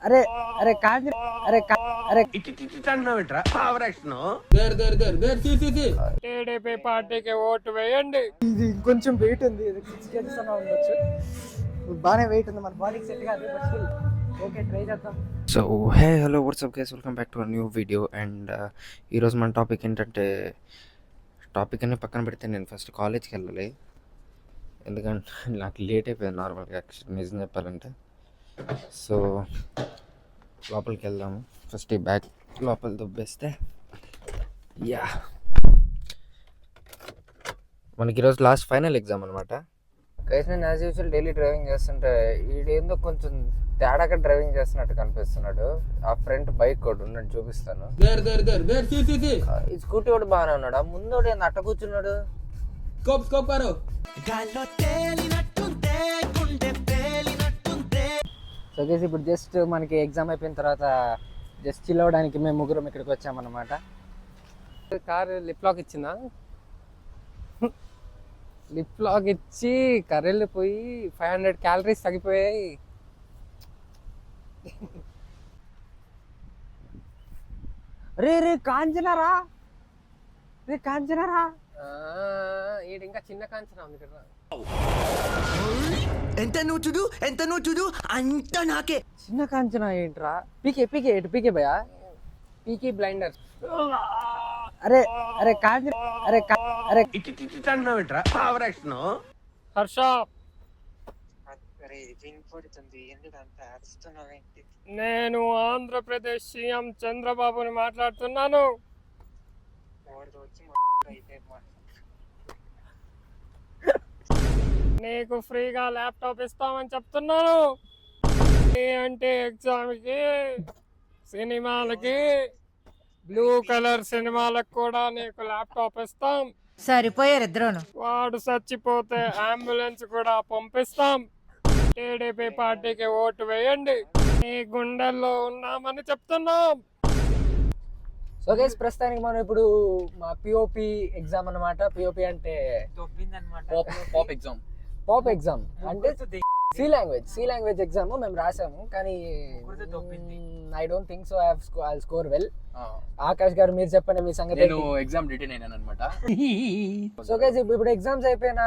అరే అరే కాంజ అరే అరే టీడీపీ పార్టీకి ఓటు వేయండి. ఇది ఇంకొంచెం వెయిట్ ఉంది, ఇది 6 kgs అన్న ఉండొచ్చు. బాగానే వెయిట్ ఉంది, మన బాడీకి సెట్ కాదు, బట్ స్టిల్ ఓకే ట్రై చేద్దాం. So hey hello WhatsApp guys, welcome back to a new video. And ఈరోజు మన టాపిక్ ఏంటంటే, టాపిక్ అన్ని పక్కన పెడితే నేను ఫస్ట్ కాలేజ్కి వెళ్ళాలి, ఎందుకంటే నాకు లేట్ అయిపోయింది నార్మల్గా, యాక్చువల్లీ నిజం చెప్పాలంటే. సో లోపలికి వెళ్దాము. ఫస్ట్ ఈ బ్యాగ్ లోపల దుబ్బేస్తే యా, మనకి ఈరోజు లాస్ట్ ఫైనల్ ఎగ్జామ్ అనమాట. గైస్ నేను యాజ్ యూజువల్ డైలీ డ్రైవింగ్ చేస్తుంటే ఈడేందో కొంచెం తేడాగా డ్రైవింగ్ చేస్తున్నట్టు కనిపిస్తున్నాడు. ఆ ఫ్రంట్ బైక్ కూడా ఉన్నట్టు చూపిస్తాను. ఈ స్కూటీ కూడా బాగానే ఉన్నాడు, ఆ ముందు అట్ట కూర్చున్నాడు. సో గైస్ ఇప్పుడు జస్ట్ మనకి ఎగ్జామ్ అయిపోయిన తర్వాత జస్ట్ చిల్ అవ్వడానికి మేము ముగ్గురం ఇక్కడికి వచ్చామన్నమాట. కారు లిప్ లాక్ ఇచ్చిందా? లిప్ లాక్ ఇచ్చి కర్రెళ్ళు పోయి 500 క్యాలరీస్ తగ్గిపోయాయి. రే రే కాంచనారా, రే కాంచనారా. ఈడు ఇంకా చిన్న కాంచనా ఉంది కదా. ఎంత నువ్వు చూడు అంత నాకే. చిన్న కాంచనా ఏంట్రా? పీకే పీకే ఎటు పీకే భయా, పీకీ బ్లైండర్. అరే అరే కాంచన అరే అరే హర్ష, నేను ఆంధ్రప్రదేశ్ సీఎం చంద్రబాబుని మాట్లాడుతున్నాను. నీకు ఫ్రీగా ల్యాప్టాప్ ఇస్తామని చెప్తున్నాను. అంటే ఎగ్జామ్కి, సినిమాలకి, బ్లూ కలర్ సినిమాలకు కూడా నీకు ల్యాప్టాప్ ఇస్తాం. సరిపోయారు ఇద్దరును. వాడు చచ్చిపోతే అంబులెన్స్ కూడా పంపిస్తాం. టీడీపీ పార్టీకి ఓటు వేయండి, నీ గుండెల్లో ఉన్నామని చెప్తున్నాం. సో గైస్ ప్రస్తుతానికి మనం ఇప్పుడు మా పిఓపి ఎగ్జామ్ అన్నమాట. పిఓపి అంటే పాప్ ఎగ్జామ్, అంటే సి లాంగ్వేజ్ ఎగ్జామ్ మేము రాసాము, కానీ I don't think so I score well. Akash గారు మీరు చెప్పండి మీ సంగతి. నేను ఎగ్జామ్ రిటర్న్ అయినాను అన్నమాట. సో గైస్ ఇప్పుడు ఎగ్జామ్స్ అయిపోయిన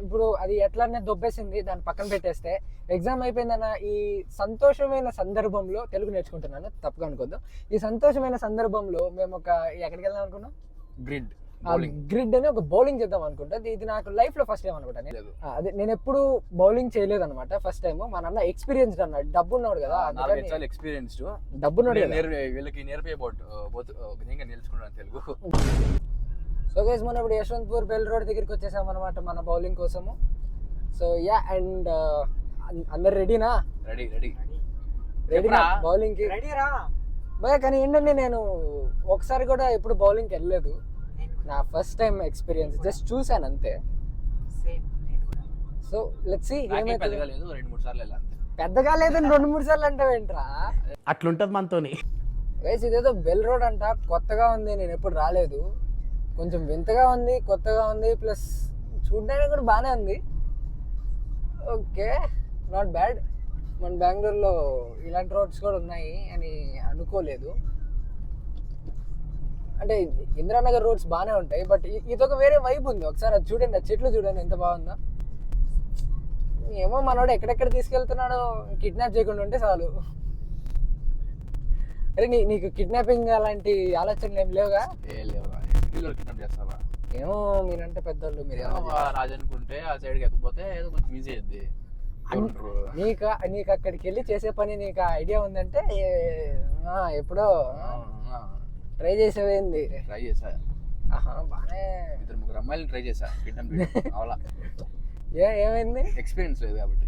ఇప్పుడు అది ఎట్లానే దొబ్బేసింది, దాన్ని పక్కన పెట్టేస్తే ఎగ్జామ్ అయిపోయిందన్న ఈ సంతోషమైన సందర్భంలో, తెలుగు నేర్చుకుంటున్నాను తప్పుగా అనుకోద్దు, ఈ సంతోషమైన సందర్భంలో మేము ఎక్కడికి వెళ్దాం అనుకున్నాం, గ్రిడ్ అని ఒక బౌలింగ్ చేద్దాం అనుకుంటా. ఇది నాకు లైఫ్ లో ఫస్ట్ టైం అనుకుంటా. అదే నేను ఎప్పుడు బౌలింగ్ చేయలేదు అనమాట, ఫస్ట్ టైం. మా నాన్న ఎక్స్పీరియన్స్డ్ అన్నాడు, డబ్బు ఉన్నాడు కదా, డబ్బు వీళ్ళకి నేర్చుకున్నాను తెలుగు. సో గైస్ మనం ఇప్పుడు యశ్వంత్పూర్ బెల్ రోడ్ దగ్గరికి వచ్చేసాం అనమాట మన బౌలింగ్ కోసము. సో యా, అండ్ అందరు రెడీనా? రెడీనా బౌలింగ్ కి? భయ, కానీ ఏంటంటే నేను ఒకసారి కూడా ఎప్పుడు బౌలింగ్కి వెళ్ళలేదు, నా ఫస్ట్ టైం ఎక్స్పీరియన్స్, జస్ట్ చూసాను అంతే. సో లెట్స్ సీ ఏమైతే. పెద్దగా లేదని 2-3 సార్లు అంటావేంట్రా? అట్లుంటది మనతోని. గైస్ ఇదేదో బెల్ రోడ్ అంట, కొత్తగా ఉంది, నేను ఎప్పుడు రాలేదు, కొంచెం వింతగా ఉంది, కొత్తగా ఉంది, ప్లస్ చూడడానికి కూడా బాగానే ఉంది. Okay, not bad. మన బెంగళూరులో ఇలాంటి రోడ్స్ కూడా ఉన్నాయి అని అనుకోలేదు. అంటే ఇందిరానగర్ రోడ్స్ బాగానే ఉంటాయి, బట్ ఇదొక వేరే వైబ్ ఉంది. ఒకసారి అది చూడండి, ఆ చెట్లు చూడండి ఎంత బాగుందో. ఏమో మనోడు ఎక్కడెక్కడ తీసుకెళ్తున్నాడో, కిడ్నాప్ చేయకుండా ఉంటే చాలు. అరే నీకు కిడ్నాపింగ్ అలాంటి ఆలోచనలు ఏం లేవుగా? ఏమో మీరంటే పెద్దోళ్ళు, మీరు రాజు అనుకుంటే ఆ సైడ్కి ఎత్తుకుపోతే ఏదో కొంచెం ఈజీ అయింది. నీకు అక్కడికి వెళ్ళి చేసే పని నీకు ఐడియా ఉందంటే ఎప్పుడో ట్రై చేసేవేంది? ట్రై చేసా, బాగానే 2-3 అమ్మాయిలు ట్రై చేసా కిడ్నాప్ అవలా. ఏమైంది? ఎక్స్పీరియన్స్ లేదు కాబట్టి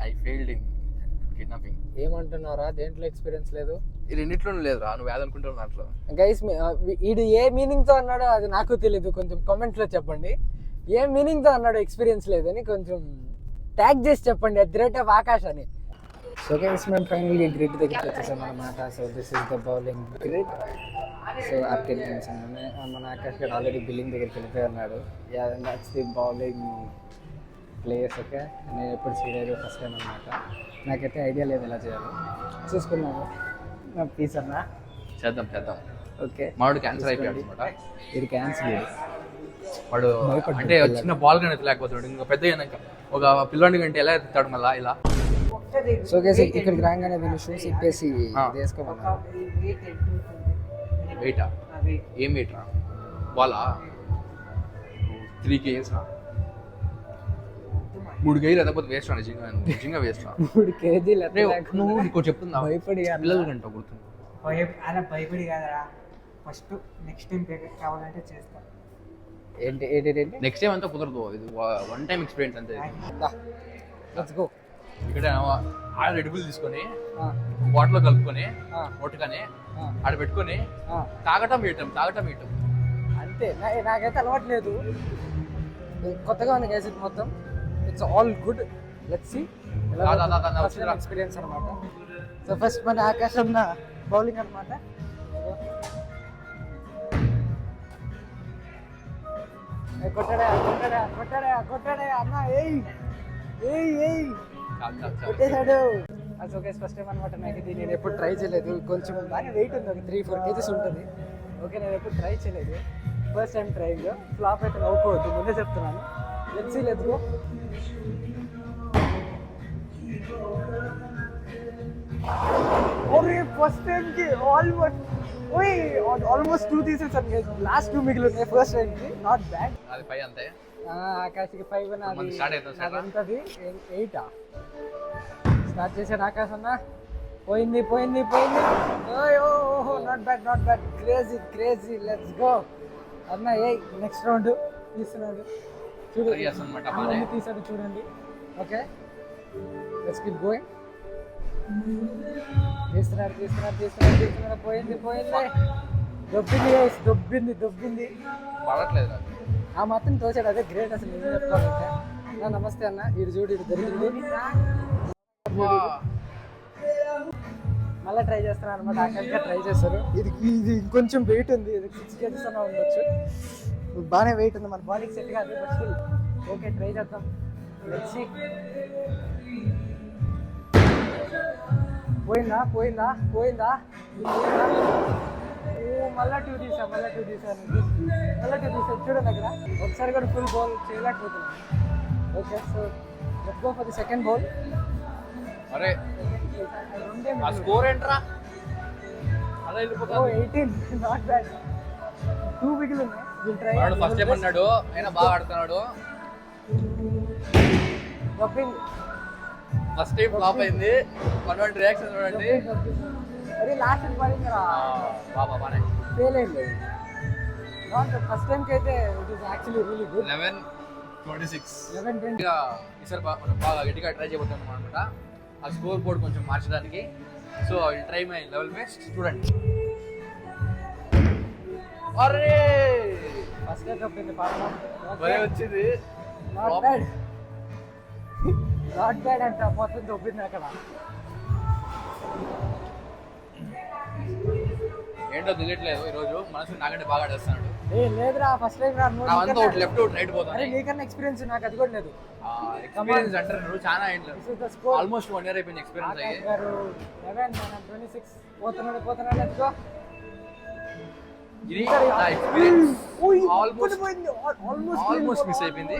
ఐ ఫెయిల్డ్ ఇన్ కిడ్నాపింగ్. ఏమంటున్నారా? దేంట్లో ఎక్స్పీరియన్స్ లేదు? ఈ రెండిట్లోనూ లేదు రా, నువ్వు ఏదనుకుంటావు దాంట్లో. గైస్ వీడు ఏ మీనింగ్ తో అన్నాడో అది నాకు తెలీదు, కొంచెం కామెంట్ లో చెప్పండి. ఏ మీనింగ్ తో అన్నాడో ఎక్స్పీరియన్స్ లేదని కొంచెం ట్యాగ్ చేసి చెప్పండి, at the rate of Akash అని. సో గైస్ మేము ఫైనల్లీ గ్రిడ్ దగ్గరికి వచ్చేసాం అన్నమాట. So this is the bowling grid. So అక్కడ మన ఆకాష్ గారు ఆల్రెడీ బిల్లింగ్ దగ్గరికి వెళ్ళిపోయి ఉన్నాడు. Yeah, that's the bowling place. Okay, నేను ఎప్పుడు చేయలేదు, ఫస్ట్ టైం అనమాట. నాకైతే ఐడియా లేదు ఎలా చేయాలో. చూసుకున్నాను నా పీస్ అన్న. చేద్దాం. ఓకే, మావాడు క్యాన్సర్ అయిపోయాడు అనమాట. ఇది క్యాన్సిల్. వాడు అంటే చిన్న బాల్ కానీ ఎత్తలేకపోతున్నాడు. ఇంకా పెద్ద అయినాక ఒక పిల్లాడి కంటే ఎలా ఎత్తుతాడు మళ్ళా ఇలా. సో గైస్ ఇక్కడికి రాగానే వీళ్ళు షూస్ ఇప్పేసి వేసుకోమన్నారు. వెయిటా? ఏం వెయిట్ రా? బాలా 3 kgs రా. 3 kg లేకపోతే వేస్ట్ రా. నిజంగా వేస్ట్ రా. 3 kg నువ్వు నీకు చెప్తుందా? భయపడి పిల్లల కంటే గుర్తుంది. అలా భయపడి కాదరా, ఫస్ట్ నెక్స్ట్ టైం కావాలంటే చేస్తా. ఏంటి నెక్స్ట్ టైం అంతా కుదరదు. ఇది 1 time ఎక్స్పీరియన్స్ అంతే. Let's go. ఇక్కడ రెడ్ బుల్ తీసుకొని బాటిల్లో కలుపుకొని ఒట్టుకొని ఆడ పెట్టుకొని తాగటం వేయటం. అంతే. నాకైతే అలవాటు లేదు, కొత్తగా ఉంది గైస్ ఇది మొత్తం. It's all good. Let's see experience అనమాట. సో ఫస్ట్ మన ఆకాశం బౌలింగ్ అనమాట. కొట్టాడే అన్న. కొట్టేశాడు. సో గైస్ ఫస్ట్ టైం అనమాట నాకు ఇది. నేను ఎప్పుడు ట్రై చేయలేదు. కొంచెం బాగా వెయిట్ ఉంది, ఒక 3-4 kgs ఉంటుంది. ఓకే, నేను ఎప్పుడు ట్రై చేయలేదు, ఫస్ట్ టైం ట్రైంగ్. ఫ్లాప్ అయితే నవ్వుకోవద్దు, ముందే చెప్తున్నాను. Let's go. ఫస్ట్ టైంకి ఆల్మోస్ట్ 2 తీసేసాను గైస్. లాస్ట్ 2 మిగిలి ఉన్నాయి ఫస్ట్ టైంకి. Not bad. అది 5 అంతే. ఆకాశకి 5 నాది 8. స్టార్ట్ చేశాడు ఆకాశ్ అన్న. పోయింది. Not bad. Crazy. Let's go అన్న. నెక్స్ట్ రౌండ్ తీస్తున్నాడు చూడు. తీసాడు చూడండి. Okay, let's keep going. తీస్తున్నాడు. పోయింది. దొబ్బింది. పడట్లేదు. ఆ మాత్రం తోచాడు, అదే గ్రేట్ అసలు. నిజం చెప్పుకోవాలంటే. నమస్తే అన్న. ఇటు చూడు, ఇటు దొరికింది. మళ్ళీ ట్రై చేస్తున్నాను అనమాట. ఆకాశంగా ట్రై చేస్తారు. ఇది ఇంకొంచెం వెయిట్ ఉంది. ఇది 6 kgs అన్న ఉండొచ్చు. బాగానే వెయిట్ ఉంది, మన బాడీకి సెట్ కాదు. బట్ స్టిల్ ఓకే, ట్రై చేద్దాం. Let's see. పోయిందా? మళ్ళా 2 తీసాను. చూడండి అక్కడ ఒకసారి కూడా ఫుల్ బాల్ చేయలేకపోతున్నాను. Okay, so let's go for the second ball. అరే ఆ స్కోర్ ఏంట్రా? అలా వెళ్ళిపోతా. 18. Not bad. 2 మిగిలి ఉన్నాయి. వాడు ఫస్ట్ టైం అన్నాడు, అయినా బాగా ఆడుతున్నాడు. ఫస్ట్ టైం ఫ్లాప్ అయింది. 1 రియాక్షన్ చూడండి. అరే లాస్ట్ పడిందిరా. బాబానే ఫెయిల్ అయింది. నాట్ ఫస్ట్ టైంకి అయితే it is actually really good. 11-26. 11-20. ఈసారి మనం బాగా గట్టిగా ట్రై చేయబోతున్నాం అనమాట. ఆ స్కోర్ బోర్డ్ కొంచెం మార్చడానికి. So I will try my level best. చూడండి. అరే ఫస్ట్ తప్పింది పాపం. భలే వచ్చింది. నాట్ బ్యాడ్ అంట. మొత్తం తప్పింది అక్కడ. ఏంటో తెలియట్లేదు ఈరోజు. మనసు నాకంటే బాగా ఆడేస్తున్నాడు. లేదురా, ఫస్ట్ టైం రా. అంతా ఒకటి లెఫ్ట్ ఒకటి రైట్ పోతాను. నీకన్నా ఎక్స్పీరియన్స్ నాకు అది కూడా లేదు. ఎక్స్పీరియన్స్ అంటారు చాలా ఆల్మోస్ట్ 1 year అయిపోయింది ఎక్స్పీరియన్స్ అయ్యి. 26 పోతున్నాడు. Let's go. ఇది నా ఎక్స్పీరియన్స్ ఆల్మోస్ట్ మిస్ అయిపోయింది.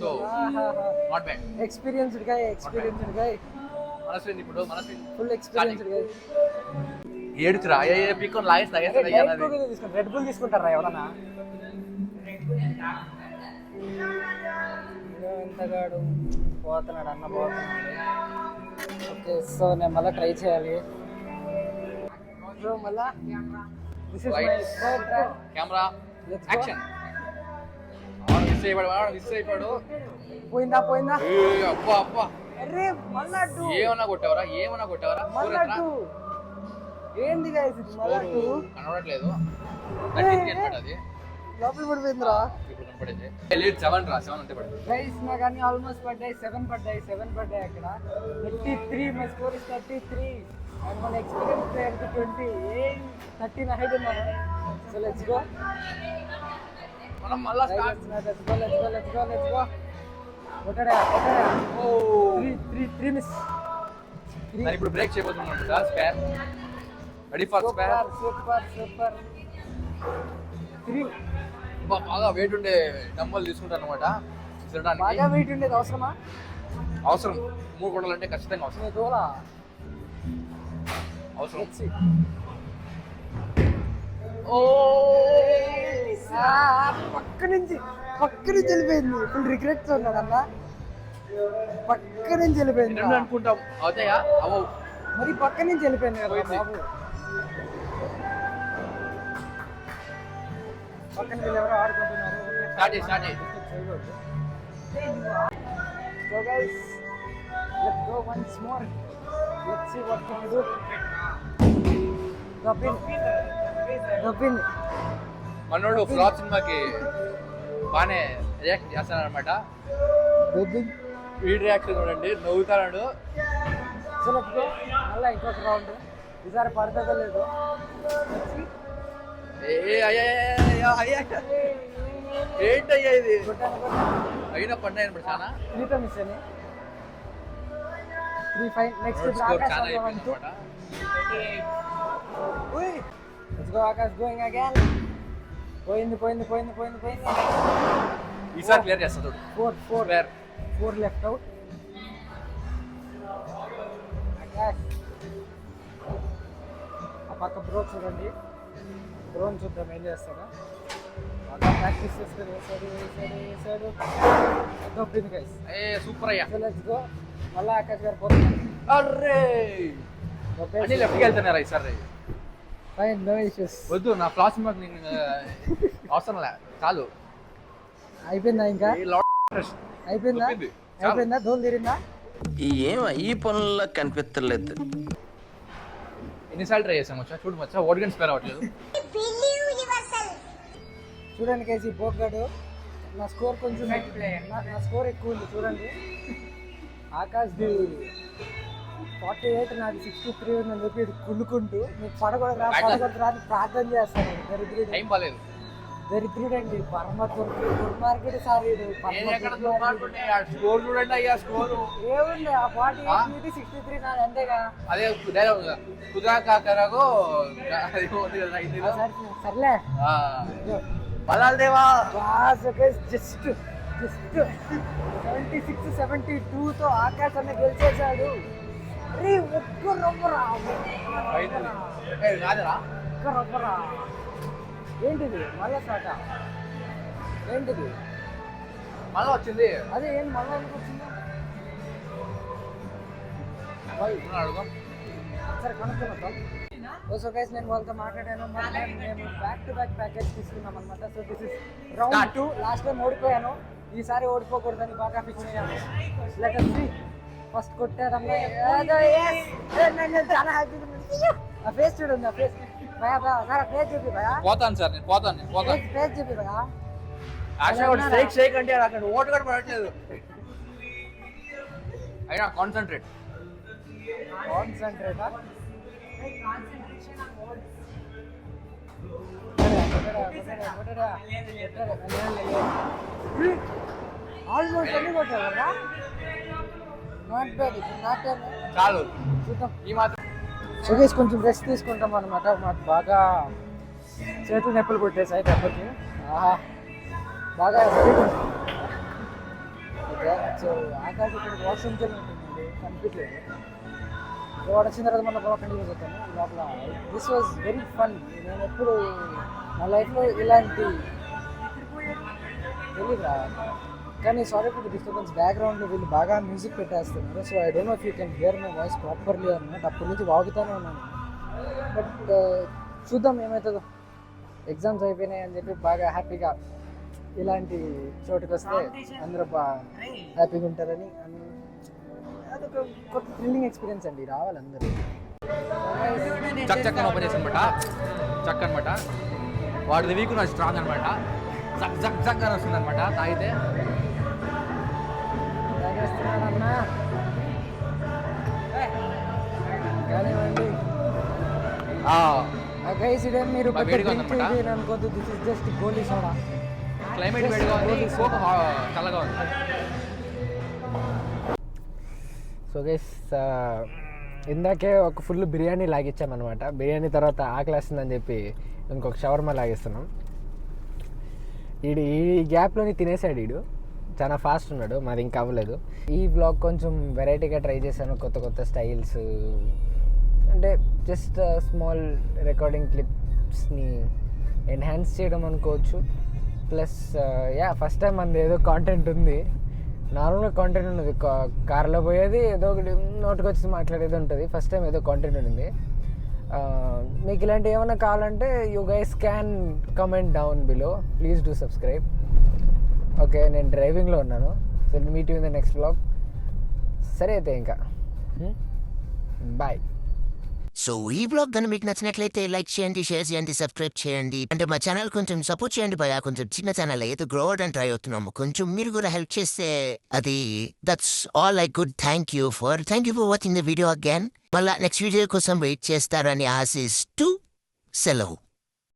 So not bad. ఎక్స్పీరియన్స్డ్ గై. మనసు ఇప్పుడు ఫుల్ ఎక్స్పీరియన్స్డ్ గై. ఏడుచురా పిక్కొని లాగేస్తాను. రెడ్ బుల్ తీసుకుంటారా ఎవరన్నా? ఎంతగాడు పోతున్నాడు అన్న. ఓకే, సో నేను మళ్ళీ ట్రై చేయాలి. మళ్ళా కెమెరా యాక్షన్. మిస్ అయిపోయాడు. పోయిందా? అబ్బా అరే మళ్ళా ఏమన్నా కొట్టావరా? ఏంది గైస్ ఇది? మళ్ళా కనబడట్లేదు. అది లోపల పడిపోయిందిరా. ఇప్పుడు కనపడేది 7 అంతే పడింది గైస్. నాకు అన్ని ఆల్మోస్ట్ పడ్డాయి. 7 పడ్డాయి అక్కడ. 33. My score is 33. అండ్ మన ఎక్స్పీరియన్స్ ప్లేయర్ 20. 13 అహెడ్ ఉన్నారు. So let's go. మనం మళ్ళా లెట్స్ గో. కొట్టడా ఓ త్రీ మిస్ నేను ఇప్పుడు బ్రేక్ చేయబోతున్నాను sir spare ready for spare super three బాగా వెయిట్ ఉండే డంబల్ తీసుకుంటాను అనమాట బాగా విసరడానికి వెయిట్ ఉండేది అవసరమా అవసరం 3 కొడాలంటే ఖచ్చితంగా అవసరం నీ దూలా అవసరం వచ్చి ఓ పక్క నుంచి వెళ్ళిపోయింది ఫుల్ రిగ్రెట్స్ ఉన్నాడన్న పక్క నుంచి వెళ్ళిపోయింది రెండు అనుకుంటాం అవుతాయా అవ్వవు మరి పక్క నుంచి వెళ్ళిపోయింది కదా పోయింది. బాబు పక్కన వీళ్ళు ఎవరో ఆడుకుంటున్నారు స్టార్ట్ చేయి So guys, let's go once more. Let's see what can we do. Drop in. మనోడు ఫ్లాప్ సినిమాకి బాగానే రియాక్ట్ చేస్తాడు అనమాట వీడి రియాక్షన్ చూడండి నవ్వుతాడు So let's go. మళ్ళీ ఇంకొక రౌండ్ ఈసారి పడుతుందో లేదో ఏంటయ్యా ఇది కొట్టాను అయినా పడ్డాయి అనమాట చాలా త్రీతో మిస్ అని 3-5 నెక్స్ట్ రోడ్ స్కోర్ చాలా అయిపోయింది ఆకాశ్ అనమాట let's go Akash going again పోయింది ఈసారి క్లియర్ చేస్తాడు 4 లెఫ్ట్ అవుట్ ఆకాశ్ ఆ పక్క బ్రో చూడండి డ్రోన్ చూద్దాం ఏం చేస్తాడా బాగా ప్రాక్టీస్ చేస్తారు వేసాడు దొబ్బింది గైస్ ఏ సూపర్ అయ్యా సో లెట్స్ గో మళ్ళీ ఆకాశ్ గారు పోతున్నారు అర్రే అన్ని లెఫ్ట్కి వెళ్తున్నారా ఈసారి ఫైన్ నో ఇష్యూస్ వద్దు నా ఫ్లాస్ సినిమాకి నేను అవసరం లే చాలు అయిపోయిందా ఇంకా ఈ లాడ్ ఇంట్రెస్ట్ అయిపోయిందా దొబ్బింది. అయిపోయిందా దోలు తీరిందా ఈ పనుల్లో కనిపించలేదు. ఎన్నిసార్లు ట్రై చేసాం వచ్చా చూడు మచ్చా ఓడిగన్ స్పేర్ అవ్వట్లేదు చూడండి కేసీ పోగాడు నా స్కోర్ కొంచెం నా స్కోర్ ఎక్కువ ఉంది చూడండి ఆకాష్ది 48 నాది 63 ఉందని చెప్పి ఇటు కుళ్ళుకుంటూ మీకు పడకూడదు అని ప్రార్థన చేస్తాను టైం బాగాలేదు దరిద్రుడండి పరమ దుర్మార్గుడు సార్ ఇది నేను ఎక్కడ దుర్మార్గుడిని? ఆ స్కోర్ చూడండి అయ్యా స్కోర్ ఏముంది ఆ 48 63 నాది అంతేగా అదే డైలాగ్ కుదా కాకరాగో అది ఉంది కదా హిందీలో సర్లే బలాల్ దేవా జస్ట్ 76-72తో ఆకాశ్ అన్న గెలిచేశాడు రే ఒక్క రొమ్మరా రాదరా ఒక్క రొమ్మరా ఏంటిది మళ్ళా సాట ఏంటిది మళ్ళా వచ్చింది అదే ఏం మళ్ళా ఎందుకు వచ్చింది అడుగు సరే కనుక్కున్నాం సో గైస్ నేను వాళ్ళతో మాట్లాడాను మేము బ్యాక్ టు బ్యాక్ ప్యాకేజ్ తీసుకున్నాం అనమాట so this is round 2 last time ఓడిపోయాను ఈసారి ఓడిపోకూడదని బాగా ఫిక్స్ అయ్యాను లెట్ us see ఫస్ట్ కొట్టారమ్మా నేను చాలా హ్యాపీగా ఆ ఫేస్ చూడండి ఆ ఫేస్ భయా సార్ ఫేస్ చూపి భయా పోతాను సార్ నేను పోతాను ఫేస్ చూపి భయా ఆశా షేక్ అంటే అక్కడ ఓటు కూడా పడట్లేదు అయినా కాన్సన్ట్రేట్ ఆల్మోస్ట్ అన్ని కొట్టారా నాట్ బ్యాడ్ చాలు చూద్దాం ఈ మాత్రం సుగేష్ కొంచెం రెస్ట్ తీసుకుంటాం అనమాట మాకు బాగా చేతులు నొప్పులు కొట్టేసాయి దెబ్బకి ఆహా బాగా స్పీడ్ ఉంది ఓకే సో ఆకాశ్ ఇక్కడ వాష్రూమ్కి వెళ్ళినట్టుంది కనిపించలేదు సో వాడు వచ్చిన తర్వాత మన బాగా కంటిన్యూ చేస్తాను లోపల దిస్ వాజ్ వెరీ ఫన్ నేను ఎప్పుడు నా లైఫ్లో ఇలాంటి తెలియదురా కానీ సారీ ఫర్ ది డిస్టర్బెన్స్ బ్యాక్గ్రౌండ్లో వీళ్ళు బాగా మ్యూజిక్ పెట్టేస్తున్నారు so I don't know if you can hear my voice properly అన్నమాట అప్పటి నుంచి వాగుతూనే ఉన్నాను బట్ చూద్దాం ఏమవుతుందో ఎగ్జామ్స్ అయిపోయినాయి అని చెప్పి బాగా హ్యాపీగా ఇలాంటి చోటుకి వస్తే అందరూ బాగా హ్యాపీగా ఉంటారని అదొక కొత్త థ్రిల్లింగ్ ఎక్స్పీరియన్స్ అండి రావాలి అందరూ చక్ చక్కని ఓపెన్ చేసి అనమాట చక్ అనమాట వాడిది వీక్ నా స్ట్రాంగ్ అనమాట జక్ జక్ జక్ అని వస్తుంది అనమాట తాగితే తాగేస్తున్నాడన్నా కానివ్వండి గైస్ ఇదే మీరు బాగా వేడిగా ఉందన్నమాట. అనుకోద్దు this is just Goli soda climate వేడిగా ఉంది కోక్ చల్లగా ఉంది సో గైస్ ఇందాకే ఒక ఫుల్ బిర్యానీ లాగిచ్చామన్నమాట. బిర్యానీ తర్వాత ఆకలేస్తుందని చెప్పి ఇంకొక షవర్మా లాగిస్తున్నాం. ఈ గ్యాప్లోని తినేసాడు వీడు, చాలా ఫాస్ట్ ఉన్నాడు. మాది ఇంకా అవ్వలేదు. ఈ వ్లాగ్ కొంచెం వెరైటీగా ట్రై చేశాను, కొత్త కొత్త స్టైల్స్, అంటే జస్ట్ స్మాల్ రికార్డింగ్ క్లిప్స్ని ఎన్హాన్స్ చేయడం అనుకోవచ్చు. ప్లస్ ఫస్ట్ టైం మనది ఏదో కాంటెంట్ ఉంది, నార్మల్గా కాంటెంట్ ఉన్నది, కార్లో పోయేది ఏదో ఒకటి నోటికి వచ్చి మాట్లాడేది ఉంటుంది. ఫస్ట్ టైం ఏదో కాంటెంట్ ఉంది. మీకు ఇలాంటి ఏమైనా కావాలంటే you guys can comment down below. Please do subscribe. Okay, నేను డ్రైవింగ్లో ఉన్నాను. So meet you in the next vlog. సరే అయితే ఇంకా బాయ్. సో ఈ బ్లాగ్ కనుక మీకు నచ్చినట్లయితే లైక్ చేయండి, షేర్ చేయండి, సబ్స్క్రైబ్ చేయండి. అంటే మా ఛానల్ కొంచెం సపోర్ట్ చేయండి భయ. కొంచెం చిన్న ఛానల్ ఏదో గ్రో అవడానికి ట్రై అవుతున్నాము. కొంచెం మీరు కూడా హెల్ప్ చేస్తే అది that's all I good. Thank you for watching the video again. మళ్ళా నెక్స్ట్ వీడియో కోసం వెయిట్ చేస్తారని ఆశిస్తూ సెలవు.